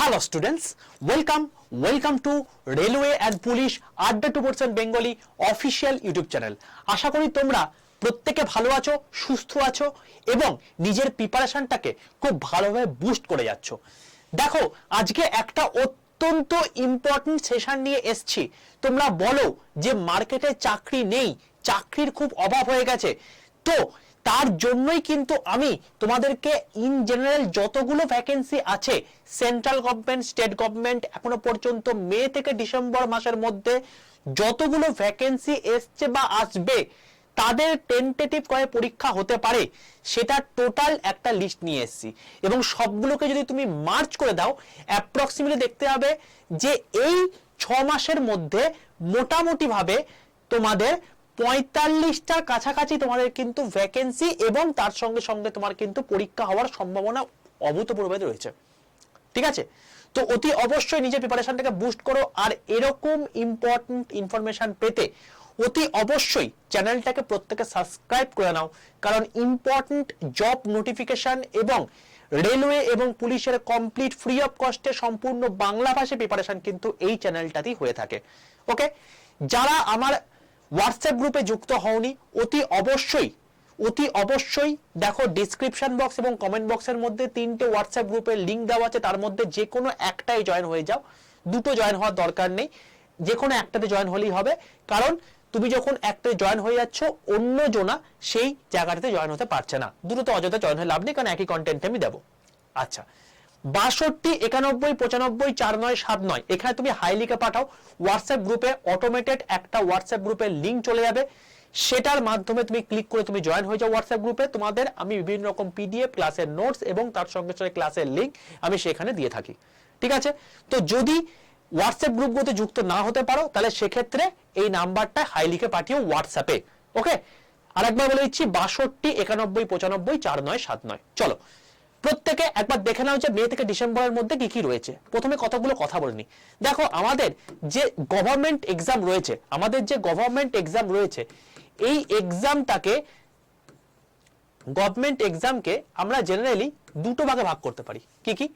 Hello students, welcome to Railway and Police Adda 2% Bengali official YouTube channel. আশা করি তোমরা প্রত্যেকে ভালো আছো, সুস্থ আছো এবং নিজের প্রিপারেশনটাকে খুব ভালোভাবে বুস্ট করে যাচ্ছ। দেখো আজকে একটা অত্যন্ত ইম্পর্টেন্ট সেশন নিয়ে এসেছি। তোমরা বলো যে মার্কেটে চাকরি নেই, চাকরির খুব অভাব হয়ে গেছে, তো তার জন্যই কিন্তু আমি তোমাদেরকে ইন জেনারেল যতগুলো ভ্যাকেন্সি আছে সেন্ট্রাল গভর্নমেন্ট, স্টেট গভর্নমেন্ট, এখনো পর্যন্ত মে থেকে ডিসেম্বর মাসের মধ্যে যতগুলো ভ্যাকেন্সি এসছে বা আসবে তাদের টেন্টেটিভ করে পরীক্ষা হতে পারে সেটা টোটাল একটা লিস্ট নিয়ে এসেছি এবং সবগুলোকে যদি তুমি মার্চ করে দাও অ্যাপ্রক্সিমেটলি দেখতে হবে যে এই 6 মাসের মধ্যে মোটামুটি ভাবে তোমাদের 45টার কাছাকাছি তোমাদের কিন্তু ভ্যাকেন্সি এবং তার সঙ্গে সঙ্গে তোমার কিন্তু পরীক্ষা হওয়ার সম্ভাবনা অভূতপূর্ব রয়েছে। ঠিক আছে, তো অতি অবশ্যই নিজের প্রিপারেশনটাকে বুস্ট করো আর এরকম ইম্পর্টেন্ট ইনফরমেশন পেতে অতি অবশ্যই চ্যানেলটাকে প্রত্যেকে সাবস্ক্রাইব করে নাও, কারণ ইম্পর্টেন্ট জব নোটিফিকেশন এবং রেলওয়ে এবং পুলিশের কমপ্লিট ফ্রি অফ কস্টে সম্পূর্ণ বাংলা ভাষায় প্রিপারেশন কিন্তু এই চ্যানেলটাতেই হয়ে থাকে। ওকে, যারা আমার হোয়াটসঅ্যাপ গ্রুপে যুক্ত হওনি অতি অবশ্যই দেখো ডেসক্রিপশন বক্স এবং কমেন্ট বক্সের মধ্যে 3টে হোয়াটসঅ্যাপ গ্রুপের লিংক দেওয়া আছে, তার মধ্যে যে কোনো একটাই জয়েন হয়ে যাও, দুটো জয়েন হওয়ার দরকার নেই, যে কোনো একটাতে জয়েন হলেই হবে, কারণ তুমি যখন একটাতে জয়েন হয়ে যাচ্ছ অন্য জনা সেই জায়গাটাতে জয়েন হতে পারছে না, দুটোতে অযথা জয়েন হয়ে লাভ নেই, কারণ একই কন্টেন্ট আমি দেবো। আচ্ছা, 62 91 95 49 79 এখানে তুমি হাই লিখে পাঠাও, হোয়াটসঅ্যাপ গ্রুপে অটোমেটেড একটা হোয়াটসঅ্যাপ গ্রুপের লিংক চলে যাবে, সেটার মাধ্যমে তুমি ক্লিক করে তুমি জয়েন হয়ে যাও হোয়াটসঅ্যাপ গ্রুপে। তোমাদের আমি বিভিন্ন রকম পিডিএফ, ক্লাসের নোটস এবং তার সঙ্গে সঙ্গে ক্লাসের লিংক আমি সেখানে দিয়ে থাকি। ঠিক আছে, তো যদি হোয়াটসঅ্যাপ গ্রুপগুলোতে যুক্ত না হতে পারো তাহলে সেক্ষেত্রে এই নাম্বারটা হাই লিখে পাঠিও হোয়াটসঅ্যাপে। ওকে, আরেকবার বলে দিচ্ছি 62 91 95 49 79। চলো প্রত্যেকে একবার দেখে নাও যে মে থেকে ডিসেম্বরের মধ্যে কি কি রয়েছে। প্রথমে কতগুলো কথা বলে নি। দেখো আমাদের যে গভর্নমেন্ট এক্সাম রয়েছে এই এক্সামকে আমরা জেনারেলি দুটো ভাগে ভাগ করতে পারি। কি কি?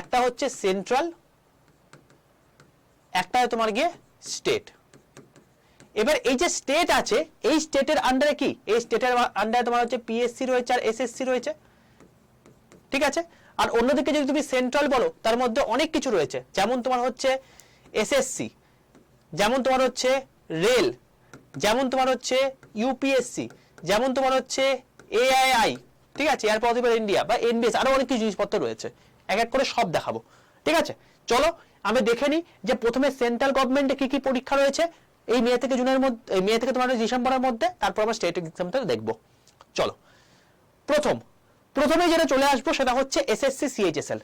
একটা হচ্ছে সেন্ট্রাল, একটা তোমার গিয়ে স্টেট। এবার এই যে স্টেট আছে এই স্টেটের আন্ডারে কি? এই স্টেটের আন্ডারে তোমার হচ্ছে পিএসসি রয়েছে আর এসএসসি রয়েছে। ঠিক আছে, আর অন্যদিকে যদি তুমি সেন্ট্রাল বলো তার মধ্যে অনেক কিছু রয়েছে, যেমন তোমার হচ্ছে এসএসসি, যেমন তোমার হচ্ছে রেল, যেমন তোমার হচ্ছে ইউপিএসসি, যেমন তোমার হচ্ছে এআইআই, ঠিক আছে, এয়ার ফোর্স অফ ইন্ডিয়া বা এনবিএস, আরো অনেক কিছু জিনিসপত্র রয়েছে, এক এক করে সব দেখাবো। ঠিক আছে, চলো আমি দেখে নিই যে প্রথমে সেন্ট্রাল গভর্নমেন্টে কি কি পরীক্ষা রয়েছে এই মে থেকে জুনের মধ্যে, মে থেকে তোমার ডিসেম্বরের মধ্যে, তারপর আমরা স্টেট এক্সামটা দেখবো। চলো প্রথমে যেটা চলে আসবো সেটা হচ্ছে এসএসসি সিএইচএসএল।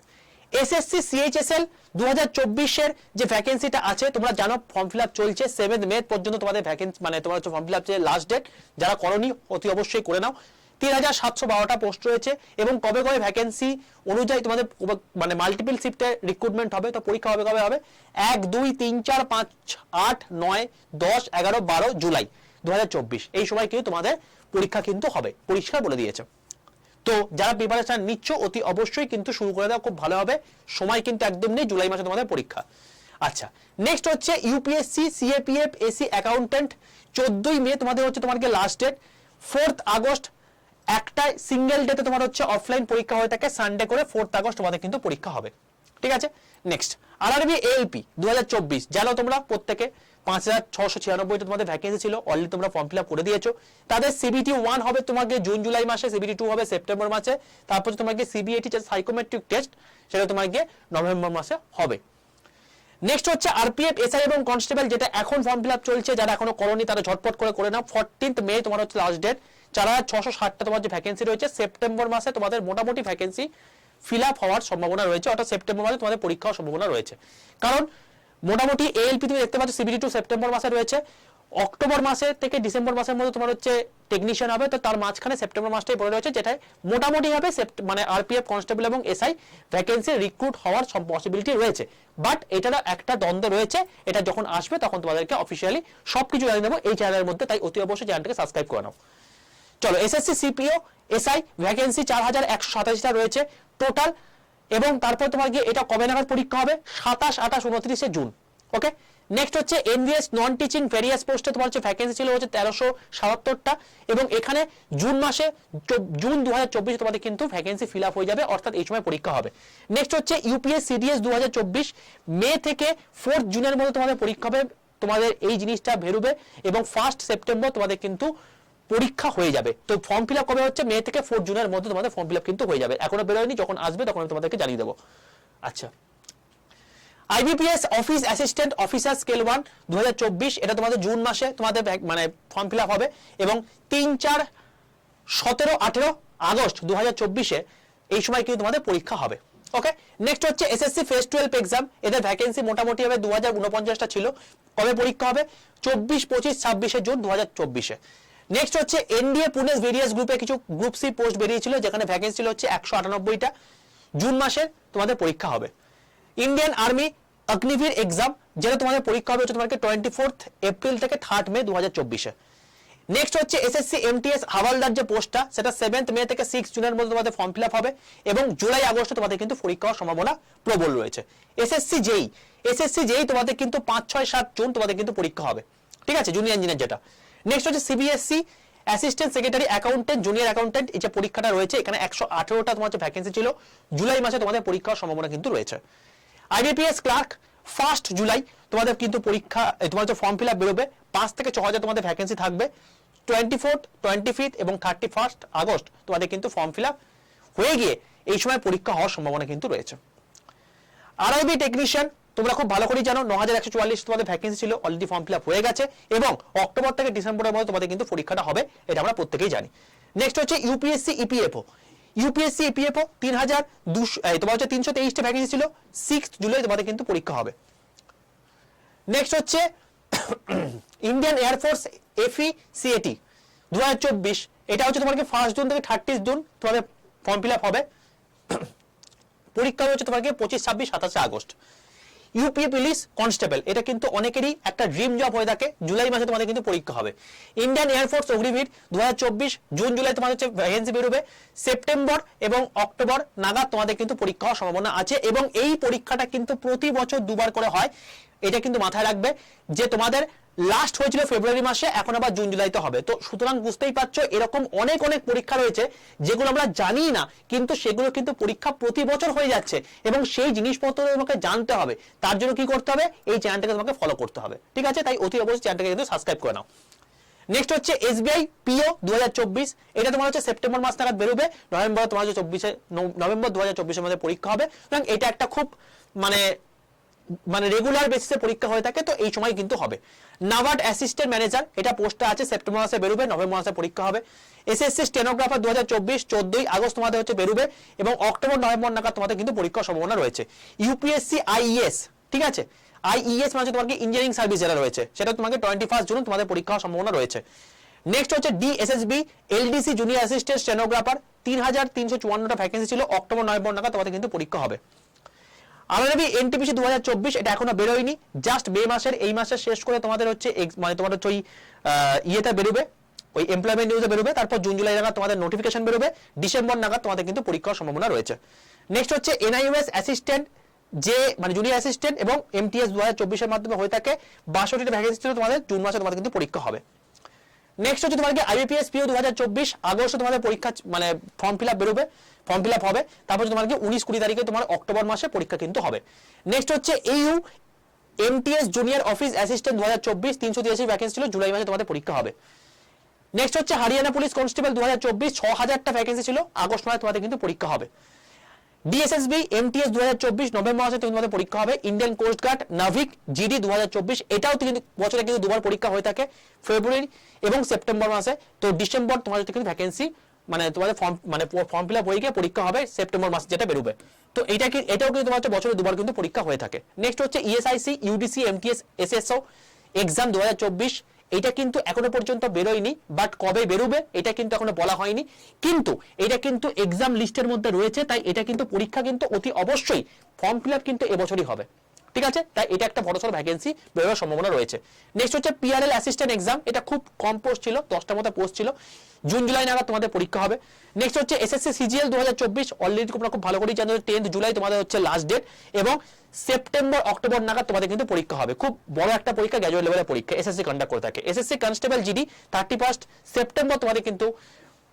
এসএসসি সিএইচএসএল 2024 যে ভ্যাকেন্সিটা আছে তোমরা জানো, ফর্ম ফিল আপ চলছে 7 মে পর্যন্ত তোমাদের ভ্যাকেন্সি, মানে তোমার হচ্ছে ফর্ম ফিল আপ যে লাস্ট ডেট, যারা করনি অতি অবশ্যই করে নাও। 3712টা পোস্ট রয়েছে এবং কবে ভ্যাকেন্সি অনুযায়ী তোমাদের মানে মাল্টিপল শিফটে রিক্রুটমেন্ট হবে, তো পরীক্ষা হবে কবে হবে? 1 2 3 4 5 8 9 10 11 12 জুলাই 2024 এই সময় কিন্তু তোমাদের পরীক্ষা কিন্তু হবে, পরিষ্কার বলে দিয়েছে। তো যারা প্রিপারেশন নিচ্ছ অতি অবশ্যই কিন্তু শুরু করে দাও, খুব ভালো হবে, সময় কিন্তু একদম নেই, জুলাই মাসে তোমাদের পরীক্ষা। আচ্ছা, নেক্সট হচ্ছে ইউপিএসসি সিএপিএফ এসি অ্যাকাউন্টেন্ট, 14 মে তোমাদের হচ্ছে তোমাকে লাস্ট ডেট, 4 আগস্ট একটা সিঙ্গেল ডেতে তোমার হচ্ছে অফলাইন পরীক্ষা হয়ে থাকে, সানডে করে 4 আগস্ট তোমাদের কিন্তু পরীক্ষা হবে। ঠিক আছে, নেক্সট আরআরবি এএলপি 2024 জানো তোমরা প্রত্যেকে 5696 তোমাদের ভ্যাকেন্সি ছিল, অলরেডি তোমরা ফর্ম ফিল আপ করে দিয়েছো। তাদের সিবিটি 1 হবে তোমাকে জুন জুলাই মাসে, সিবিটি 2 হবে সেপ্টেম্বর মাসে, তারপর তোমাকে সিবিএটি যে সাইকোমেট্রিক টেস্ট সেটা তোমাকে নভেম্বর মাসে হবে। নেক্সট হচ্ছে আরপিএফ এসআই এবং কনস্টেবল, যেটা এখন ফর্ম ফিল আপ চলছে, যারা এখনো করনি তারা ঝটপট করে নাও। 14 মে তোমার হচ্ছে লাস্ট ডেট। 4660টা তোমার যে ভ্যাকেন্সি রয়েছে, সেপ্টেম্বর মাসে তোমাদের মোটামুটি ভ্যাকেন্সি ফিল আপ হওয়ার সম্ভাবনা রয়েছে, অর্থাৎ সেপ্টেম্বর মাসে তোমাদের পরীক্ষা হওয়ার সম্ভাবনা রয়েছে, কারণ মোটামুটি এএলপি তুমি দেখতে পাচ্ছ সিবিটি 2 সেপ্টেম্বর মাসে রয়েছে, অক্টোবর মাসে থেকে ডিসেম্বর মাসের মধ্যে তোমার হচ্ছে টেকনিশিয়ান হবে, তো তার মাঝখানে সেপ্টেম্বর মাসটাই পড়ে রয়েছে, যেটা মোটামুটি হবে মানে আরপিএফ কনস্টেবল এবং এসআই ভ্যাকেন্সি রিক্রুট হওয়ার পসিবিলিটি রয়েছে। বাট এটারও একটা দ্বন্দ্ব রয়েছে, এটা যখন আসবে তখন তোমাদেরকে অফিসিয়ালি সবকিছু জানিয়ে দেবো এই চ্যানেলের মধ্যে, তাই অতি অবশ্যই চ্যানেলটাকে সাবস্ক্রাইব করে নাও। চলো এসএসসি সিপিও এসআই ভ্যাকেন্সি 4187টা রয়েছে, টোটাল এবং তারপর তোমার গিয়ে এটা কবে নাগাদ পরীক্ষা হবে, 27, 28, 29 জুন। ওকে, নেক্সট হচ্ছে এনভিএস নন টিচিং ভেরিয়াস পোস্টে তোমার হচ্ছে ভ্যাকেন্সি ছিল হচ্ছে 1377টা, এবং এখানে জুন মাসে জুন 2024 তোমাদের কিন্তু ভ্যাকেন্সি ফিল আপ হয়ে যাবে, অর্থাৎ এই সময় পরীক্ষা হবে। নেক্সট হচ্ছে ইউপিএস সিডিএস 2024 মে থেকে 4 জুনের মধ্যে তোমাদের পরীক্ষা হবে, তোমাদের এই জিনিসটা বেরোবে, এবং 1 সেপ্টেম্বর তোমাদের কিন্তু পরীক্ষা হয়ে যাবে। তো ফর্ম ফিল আপ কবে হচ্ছে, মে থেকে 4 জুনের মধ্যে তোমাদের ফর্ম ফিল আপ কিন্তু হয়ে যাবে, এখনো বেরোয়নি, যখন আসবে তখন আমি তোমাদেরকে জানিয়ে দেবো। আচ্ছা, IBPS office assistant officer scale 1 2024, এটা তোমাদের জুন মাসে তোমাদের মানে ফর্ম ফিল আপ হবে, এবং 3, 4, 17, 18 আগস্ট 2024 এই সময় কিন্তু তোমাদের পরীক্ষা হবে। ওকে, নেক্সট হচ্ছে এসএসসি ফেজ 12 এক্সাম, এদের ভ্যাকেন্সি মোটামুটি হবে 2049টা ছিল, কবে পরীক্ষা হবে, 24, 25, 26 জুন 2024। নেক্সট হচ্ছে এনডিএ পুনে ভেরিয়াস গ্রুপে কিছু গ্রুপ সি পোস্ট বেরিয়েছিল, যেখানে ভ্যাকেন্সি ছিল হচ্ছে 198টা, জুন মাসে তোমাদের পরীক্ষা হবে। ইন্ডিয়ান আর্মি অগ্নিবীর এক্সাম, যেটা তোমাদের পরীক্ষা হবে হচ্ছে তোমাকে 24 এপ্রিল থেকে 3 মে 2024। নেক্সট হচ্ছে এসএসসি এমটিএস হাওয়ালদার যে পোস্টটা, সেটা 7 মে থেকে 6 জুনের মধ্যে তোমাদের ফর্ম ফিল আপ হবে, এবং জুলাই আগস্টে তোমাদের কিন্তু পরীক্ষা হওয়ার সম্ভাবনা প্রবল রয়েছে। এসএসসি জেই তোমাদের কিন্তু 5, 6, 7 জুন তোমাদের কিন্তু পরীক্ষা হবে, ঠিক আছে, জুনিয়র ইঞ্জিনিয়ার যেটা। নেক্সট হচ্ছে CBSE assistant secretary accountant junior accountant, এই যে পরীক্ষাটা রয়েছে, এখানে 118টা তোমার হচ্ছে ভ্যাকেন্সি ছিল, জুলাই মাসে তোমাদের পরীক্ষা হওয়ার সম্ভাবনা কিন্তু রয়েছে। আইবিপিএস ক্লার্ক 1 জুলাই তোমাদের কিন্তু পরীক্ষা, তোমাদের ফর্ম ফিল আপ বেরোবে, 5 থেকে 6,000 তোমাদের ভ্যাকেন্সি থাকবে, 24, 25 এবং 31 আগস্ট তোমাদের কিন্তু ফর্ম ফিল আপ হয়ে গিয়ে এই সময় পরীক্ষা হওয়ার সম্ভাবনা কিন্তু রয়েছে। আরআইবি টেকনিশিয়ান তোমরা খুব ভালো করে জানো 9144 তোমাদের ভ্যাকেন্সি ছিল, অলরেডি ফর্ম ফিল আপ হয়ে গেছে, এবং অক্টোবর থেকে ডিসেম্বরের মধ্যে তোমাদের কিন্তু পরীক্ষাটা হবে, এটা আমরা প্রত্যেকেই জানি। নেক্সট হচ্ছে ইউপিএসসি ইপিএফও 3200 তোমার হচ্ছে 323টা ভ্যাকেন্সি ছিল, 6 জুলাই তোমাদের কিন্তু পরীক্ষা হবে। নেক্সট হচ্ছে ইন্ডিয়ান এয়ারফোর্স এফই সিএটি 2024, এটা হচ্ছে তোমাকে 1 জুন থেকে 30 জুন তোমাদের ফর্ম ফিল আপ হবে, পরীক্ষা হচ্ছে তোমাকে 25, 26, 27 আগস্ট। ইউপি পুলিশ কনস্টেবল, এটা কিন্তু অনেকেরই একটা ড্রিম জব হয়ে থাকে, জুলাই মাসে তোমাদের কিন্তু পরীক্ষা হবে। Indian air force Agniveer 2024 June July তোমাদের হচ্ছে ভ্যাকেন্সি বেরোবে, সেপ্টেম্বর এবং অক্টোবর নাগাদ তোমাদের কিন্তু পরীক্ষা হওয়ার সম্ভাবনা আছে, এবং এই পরীক্ষাটা কিন্তু প্রতি বছর 2 বার করে হয়, এটা কিন্তু মাথায় রাখবে, যে তোমাদের লাস্ট হয়েছিল ফেব্রুয়ারি মাসে, এখন আবার জুন জুলাইতে হবে। তো সুতরাং বুঝতেই পারছো এরকম অনেক পরীক্ষা রয়েছে যেগুলো আমরা জানি না, কিন্তু সেগুলো কিন্তু পরীক্ষা প্রতি বছর হয়ে যাচ্ছে, এবং সেই জিনিসপত্র তোমাকে জানতে হবে, তার জন্য কি করতে হবে, এই চ্যানেলটাকে তোমাকে ফলো করতে হবে, ঠিক আছে, তাই অতি অবশ্যই চ্যানেলটাকে কিন্তু সাবস্ক্রাইব করে নাও। নেক্সট হচ্ছে এসবিআই পিও 2024, এটা তোমার হচ্ছে সেপ্টেম্বর মাস নাগাদ বেরোবে, নভেম্বর 2024 মধ্যে পরীক্ষা হবে, সুতরাং এটা একটা খুব মানে রেগুলার বেসিসে পরীক্ষা হয়ে থাকে, তো এই সময় কিন্তু হবে। নাবার্ড অ্যাসিস্ট্যান্ট ম্যানেজার, এটা পোস্টটা আছে, সেপ্টেম্বর মাসে বেরোবে, নভেম্বর মাসে পরীক্ষা হবে। এসএসসি স্টেনোগ্রাফার 2024 14 আগস্ট তোমাদের হচ্ছে বেরোবে, এবং অক্টোবর নভেম্বর নাগাদ তোমাদের কিন্তু পরীক্ষার সম্ভাবনা রয়েছে। ইউপিএসসি আইইএস, ঠিক আছে, আইইএস মানে তোমাকে ইঞ্জিনিয়ারিং সার্ভিস যেটা রয়েছে, সেটা তোমাকে 21 জুন তোমাদের পরীক্ষা হওয়ার সম্ভাবনা রয়েছে। নেক্সট হচ্ছে DSSB LDC junior assistant stenographer 3354টা ভ্যাকেন্সি ছিল, অক্টোবর নভেম্বর নাগাদ তোমাদের কিন্তু পরীক্ষা হবে। আরআরবি এনটিপিসি 2024, এটা এখনো বেরোয়নি, জাস্ট মে মাসের এই মাসের শেষ করে তোমাদের হচ্ছে মানে তোমার হচ্ছে ওই ইয়েটা বেরোবে, ওই এমপ্লয়মেন্ট নিউজে বেরোবে, তারপর জুন জুলাই নাগাদ তোমাদের নোটিফিকেশন বেরোবে, ডিসেম্বর নাগাদ তোমাদের কিন্তু পরীক্ষার সম্ভাবনা রয়েছে। নেক্সট হচ্ছে এনআইএমএস অ্যাসিস্ট্যান্ট, যে মানে জুনিয়র অ্যাসিস্ট্যান্ট এবং এমটিএস 2024 মাধ্যমে হয়ে থাকে, 62টা ভ্যাকেন্সি ছিল তোমাদের, জুন মাসে তোমাদের কিন্তু পরীক্ষা হবে। নেক্সট হচ্ছে তোমাদের আইবিপিএস পিও 2024 আগস্টে তোমাদের পরীক্ষা মানে ফর্ম ফিল আপ বেরোবে, ফর্ম ফিল আপ হবে, তারপর তোমার 19-20 তারিখে তোমার অক্টোবর মাসে পরীক্ষা কিন্তু হবে। নেক্সট হচ্ছে এইউ MTS junior office assistant 2024 383 vacancy ছিল, জুলাই মাসে তোমাদের পরীক্ষা হবে। নেক্সট হচ্ছে হরিয়ানা পুলিশ কনস্টেবল 2024 6000টা ভ্যাকেন্সি ছিল, আগস্ট মাসে তোমাদের কিন্তু পরীক্ষা হবে। ডিএসএসবি এমটিএস 2024 নভেম্বর মাসে তোমাদের পরীক্ষা হবে। Indian coast guard Navik GD 2024, এটাও কিন্তু বছরে কিন্তু 2বার পরীক্ষা হয়ে থাকে, ফেব্রুয়ারি এবং সেপ্টেম্বর মাসে, তো ডিসেম্বর তোমাদের কিন্তু ভ্যাকেন্সি মানে তোমাদের ফর্ম ফিল আপ হয়ে গিয়ে পরীক্ষা হবে সেপ্টেম্বর মাসে যেটা বেরোবে, তো এটাও কিন্তু তোমার বছরে 2বার কিন্তু পরীক্ষা হয়ে থাকে। নেক্সট হচ্ছে ESIC UDC MTS SSO exam 2024, এটা কিন্তু এখনো পর্যন্ত বেরোয়নি, বাট কবে বেরোবে এটা কিন্তু এখনো বলা হয়নি, কিন্তু এটা কিন্তু এক্সাম লিস্টের মধ্যে রয়েছে, তাই এটা কিন্তু পরীক্ষা কিন্তু অতি অবশ্যই ফর্ম ফিল আপ কিন্তু এবছরই হবে, ঠিক আছে, তাই এটা একটা বড়সড় ভ্যাকেন্সি বেরোবার সম্ভাবনা রয়েছে। নেক্সট হচ্ছে পিআরএল অ্যাসিস্ট্যান্ট এক্সাম, এটা খুব কম পোস্ট ছিল, 10টার মতো পোস্ট ছিল, জুন জুলাই নাগাদ তোমাদের পরীক্ষা হবে। নেক্সট হচ্ছে এসএসসি সিজিএল 2024, অলরেডি তোমরা খুব ভালো করেই জানো 10th জুলাই তোমাদের হচ্ছে লাস্ট ডেট, এবং সেপ্টেম্বর অক্টোবর নাগাদ তোমাদের কিন্তু পরীক্ষা হবে। খুব বড় একটা পরীক্ষা, গ্র্যাজুয়েট লেভেলের পরীক্ষা এসএসসি কন্ডাক্ট করে থাকে। এসএসসি কনস্টেবল জিডি 31 সেপ্টেম্বর তোমাদের কিন্তু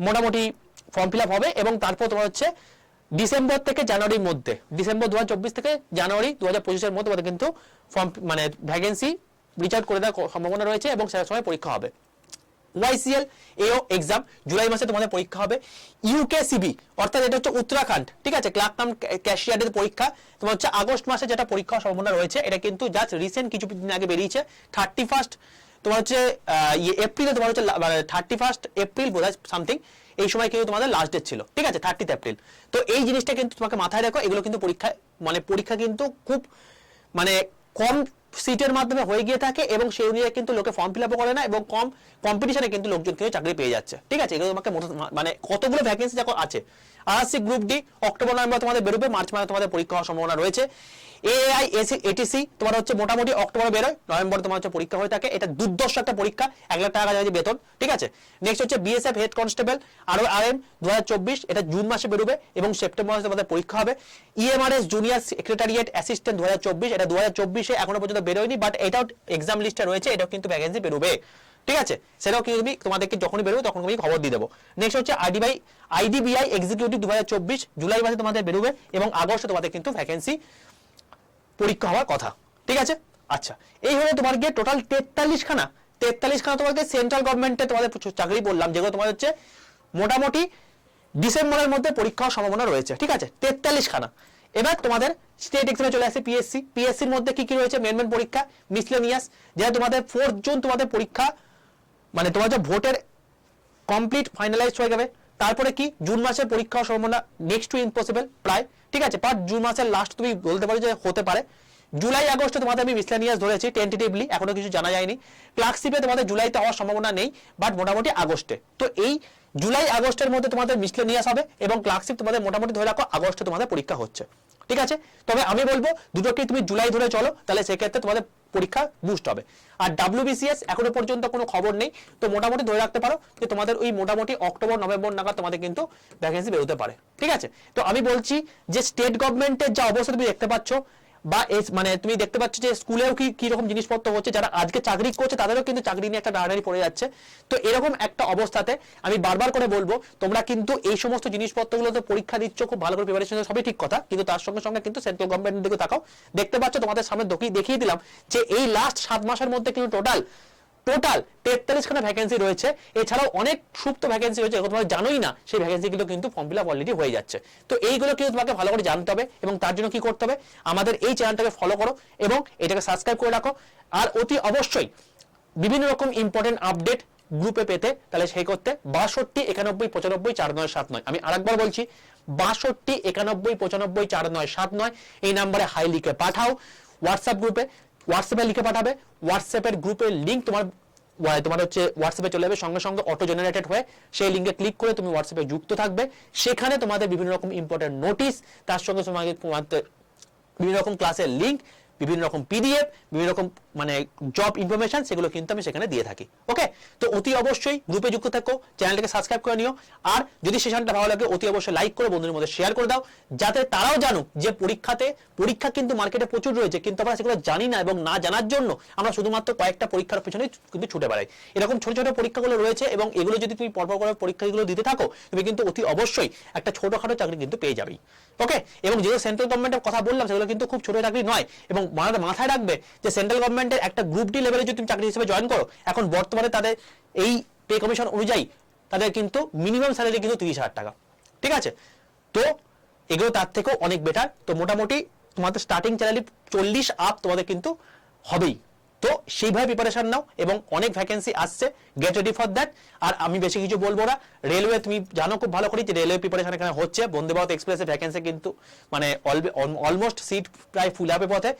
মোটামুটি ফর্ম ফিল আপ হবে, এবং তারপর তোমার হচ্ছে ডিসেম্বর থেকে জানুয়ারির মধ্যে, ডিসেম্বর 2024 থেকে জানুয়ারি 2025 এর মধ্যে তোমাদের কিন্তু ফর্ম মানে ভ্যাকেন্সি রিচ আউট করে দেওয়ার সম্ভাবনা রয়েছে, এবং সেই সময় পরীক্ষা হবে। ওয়াইসিএল এও এক্সাম জুলাই মাসে তোমাদের পরীক্ষা হবে। ইউকেসিবি অর্থাৎ এটা হচ্ছে উত্তরাখণ্ড, ঠিক আছে, ক্লার্ক কাম ক্যাশিয়ারের পরীক্ষা তোমার হচ্ছে আগস্ট মাসে যেটা পরীক্ষা সম্ভাবনা রয়েছে, এটা কিন্তু জাস্ট রিসেন্ট কিছু দিন আগে বেরিয়েছে। 31 তোমার হচ্ছে এপ্রিলে তোমার হচ্ছে 31 এপ্রিল বোধহয় সামথিং, এই সময় কিন্তু তোমাদের লাস্ট ডেট ছিল, ঠিক আছে, 30 এপ্রিল। তো এই জিনিসটা কিন্তু তোমাকে মাথায় রাখো, এগুলো কিন্তু পরীক্ষা কিন্তু খুব মানে কম সিটের মাধ্যমে হয়ে গিয়ে থাকে, এবং সেই অনুযায়ী কিন্তু লোকে ফর্ম ফিল আপ করে না, এবং কম কম্পিটিশনে কিন্তু লোকজন কিন্তু চাকরি পেয়ে যাচ্ছে, ঠিক আছে। এগুলো তোমাকে মানে কতগুলো ভ্যাকেন্সি যখন আছে। RRC group D October November তোমাদের বেরোবে, মার্চ মাসে তোমাদের পরীক্ষা হওয়ার সম্ভাবনা রয়েছে। এআই এটিসি তোমার হচ্ছে মোটামুটি অক্টোবরে বেরোয়, নভেম্বরে তোমার হচ্ছে পরীক্ষা হয়ে থাকে। এটা দুর্দর্শ একটা পরীক্ষা, 1 লাখ টাকা কাছাকাছি বেতন, ঠিক আছে। নেক্সট হচ্ছে বিএসএফ হেড কনস্টেবল আরএম 2024, এটা জুন মাসে বেরোবে এবং সেপ্টেম্বর মাসে তোমাদের পরীক্ষা হবে। ইএমআরএস জুনিয়র সেক্রেটারিয়েট অ্যাসিস্ট্যান্ট 2024, এটা 2024-এ এখনো পর্যন্ত বেরোয়নি, বাট এটাও এক্সাম লিস্টে রয়েছে, এটাও কিন্তু ভ্যাকেন্সি বেরোবে, ঠিক আছে। সেটাও কিন্তু তোমাদেরকে যখনই বেরোবে তখন আমি খবর দিয়ে দেবো। নেক্সট হচ্ছে আইডিবিআই এক্সিকিউটিভ 2024, জুলাই মাসে তোমাদের বেরোবে, এবং আগস্টে তোমাদের কিন্তু ভ্যাকেন্সি পরীক্ষা হওয়ার কথা, ঠিক আছে। আচ্ছা, এই হলো তোমার গিয়ে টোটাল 43খানা তোমাদের সেন্ট্রাল গভর্নমেন্টে তোমাদের চাকরি বললাম, যেগুলো তোমার হচ্ছে মোটামুটি ডিসেম্বরের মধ্যে পরীক্ষা হওয়ার সম্ভাবনা রয়েছে, ঠিক আছে, 43খানা। এবার তোমাদের স্টেট এক্সামে চলে আসে পিএসসির মধ্যে কি কি রয়েছে, মেন পরীক্ষা, মিসলেনিয়াস, যেটা তোমাদের 4 জুন তোমাদের পরীক্ষা, মানে তোমার যে ভোটের কমপ্লিট ফাইনালাইজড হয়ে যাবে। তারপরে কি জুন মাসের পরীক্ষা হওয়ার সম্ভাবনা নেক্সট টু ইম্পসিবল প্রায়, ঠিক আছে, বাট জুন মাসের লাস্ট তুমি বলতে পারো যে হতে পারে। জুলাই আগস্টে তোমাদের আমি মিসলেনিয়াস ধরেছি টেন্টেটিভলি, এখনো কিছু জানা যায়নি। ক্লার্কশিপে তোমাদের জুলাইতে হওয়ার সম্ভাবনা নেই, বাট মোটামুটি আগস্টে। তো এই জুলাই আগস্টের মধ্যে তোমাদের মিসলেনিয়াস হবে, এবং ক্লার্কশিপ তোমাদের মোটামুটি ধরে রাখো আগস্টে তোমাদের পরীক্ষা হচ্ছে, ঠিক আছে। তবে আমি বলবো দুটোকে তুমি জুলাই ধরে চলো, তাহলে সেক্ষেত্রে তোমাদের পরীক্ষা বুস্ট হবে। আর ডাব্লিউবিসিএস এখনো পর্যন্ত কোনো খবর নেই, তো মোটামুটি ধরে রাখতে পারো যে তোমাদের ওই মোটামুটি অক্টোবর নভেম্বর নাগাদ তোমাদের কিন্তু ভ্যাকেন্সি বেরোতে পারে, ঠিক আছে। তো আমি বলছি যে স্টেট গভর্নমেন্টের যা অবস্থা তুমি দেখতে পাচ্ছ, বা মানে তুমি দেখতে পাচ্ছ যে স্কুলেও কি রকম জিনিসপত্র হচ্ছে, যারা আজকে চাকরি করছে তাদেরও কিন্তু চাকরি নিয়ে একটা ডাড়াড়ি পড়ে যাচ্ছে। তো এরকম একটা অবস্থাতে আমি বারবার করে বলবো, তোমরা কিন্তু এই সমস্ত জিনিসপত্রগুলোতে পরীক্ষা দিচ্ছ, খুব ভালো করে প্রিপারেশন, সবই ঠিক কথা, কিন্তু তার সঙ্গে সঙ্গে কিন্তু সেন্ট্রাল গভর্নমেন্টের দিকে তাকাও। দেখতে পাচ্ছ তোমাদের সামনে দেখিয়ে দিলাম যে এই লাস্ট 7 মাসের মধ্যে কিন্তু টোটাল 43খানা ভ্যাকেন্সি রয়েছে। এছাড়াও অনেক সুপ্ত ভ্যাকেন্সি রয়েছে, তোমরা জানোই না, সেই ভ্যাকেন্সিগুলো কিন্তু ফর্ম ফিল আপ অলরেডি হয়ে যাচ্ছে। তো এইগুলো কিন্তু তোমাকে ভালো করে জানতে হবে, এবং তার জন্য কি করতে হবে, আমাদের এই চ্যানেলটাকে ফলো করো এবং এটাকে সাবস্ক্রাইব করে রাখো। আর অতি অবশ্যই বিভিন্ন রকম ইম্পর্টেন্ট আপডেট গ্রুপে পেতে তাহলে সেই করতে 62 91 95 4979, আমি আরেকবার বলছি 62 91 95 4979, এই নাম্বারে হাই লিখে পাঠাও। হোয়াটসঅ্যাপে লিখে পাঠাবে, হোয়াটসঅ্যাপের গ্রুপের লিঙ্ক তোমার হচ্ছে হোয়াটসঅ্যাপে চলে যাবে সঙ্গে সঙ্গে অটো জেনারেটেড হয়ে, সেই লিঙ্কে ক্লিক করে তুমি হোয়াটসঅ্যাপে যুক্ত থাকবে। সেখানে তোমাদের বিভিন্ন রকম ইম্পর্টেন্ট নোটিশ, তার সঙ্গে তোমাদের বিভিন্ন রকম ক্লাসের লিঙ্ক, বিভিন্ন রকম পিডিএফ, বিভিন্ন রকম মানে জব ইনফরমেশন, সেগুলো কিন্তু আমি সেখানে দিয়ে থাকি। ওকে, তো অতি অবশ্যই গ্রুপে যুক্ত থাকো, চ্যানেলটাকে সাবস্ক্রাইব করে নিও। আর যদি সেশনটা ভালো লাগে অতি অবশ্যই লাইক করে বন্ধুদের মধ্যে শেয়ার করে দাও, যাতে তারাও জানুক যে পরীক্ষা কিন্তু মার্কেটে প্রচুর রয়েছে, কিন্তু আমরা সেগুলো জানি না, এবং না জানার জন্য আমরা শুধুমাত্র কয়েকটা পরীক্ষার পেছনে কিন্তু ছুটে বেড়াই। এরকম ছোট ছোট পরীক্ষাগুলো রয়েছে, এবং এগুলো যদি তুমি পরপর করে পরীক্ষাগুলো দিতে থাকো, তুমি কিন্তু অতি অবশ্যই একটা ছোটখাটো চাকরি কিন্তু পেয়ে যাবেই। ওকে, এবং যেগুলো সেন্ট্রাল গভর্নমেন্টের কথা বললাম সেগুলো কিন্তু খুব ছোট চাকরি নয়, এবং মাথায় রাখবে যে সেন্ট্রাল গভর্নমেন্টের একটা গ্রুপ ডি লেভেলে যদি তুমি চাকরি হিসেবে জয়েন করো, এখন বর্তমানে তাদের এই পে কমিশন অনুযায়ী তাদের কিন্তু মিনিমাম স্যালারি কিন্তু 30,000 টাকা, ঠিক আছে। তো এগুলো তার থেকেও অনেক বেটার। তো মোটামুটি তোমাদের স্টার্টিং স্যালারি 40 আপ তোমাদের কিন্তু হবেই। তো সেইভাবে প্রিপারেশন নাও, এবং অনেক ভ্যাকেন্সি আসছে, গেট রেডি ফর দ্যাট। আর আমি বেশি কিছু বলবো না। রেলওয়ে তুমি জানো খুব ভালো করে যে রেলওয়ে প্রিপারেশন এখানে হচ্ছে, বন্দে ভারত এক্সপ্রেসের ভ্যাকেন্সি কিন্তু মানে অলমোস্ট সিট প্রায় ফুল আপে পথে।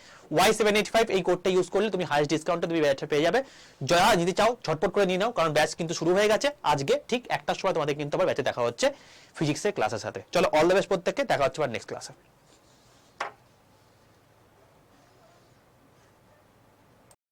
Y785 এই কোডটা ইউজ করলে তুমি হাইস্ট ডিসকাউন্টে তুমি ব্যাচটা পেয়ে যাবে। যারা নিতে চাও ঝটপট করে নিয়ে নাও, কারণ ব্যাচ কিন্তু শুরু হয়ে গেছে। আজকে ঠিক 1টার সময় তোমাদের কিন্তু আবার ব্যাচে দেখা হচ্ছে ফিজিক্সের ক্লাসের সাথে। চলো, অল দ্য বেস্ট প্রত্যেককে, দেখা হচ্ছে আবার নেক্সট ক্লাসে।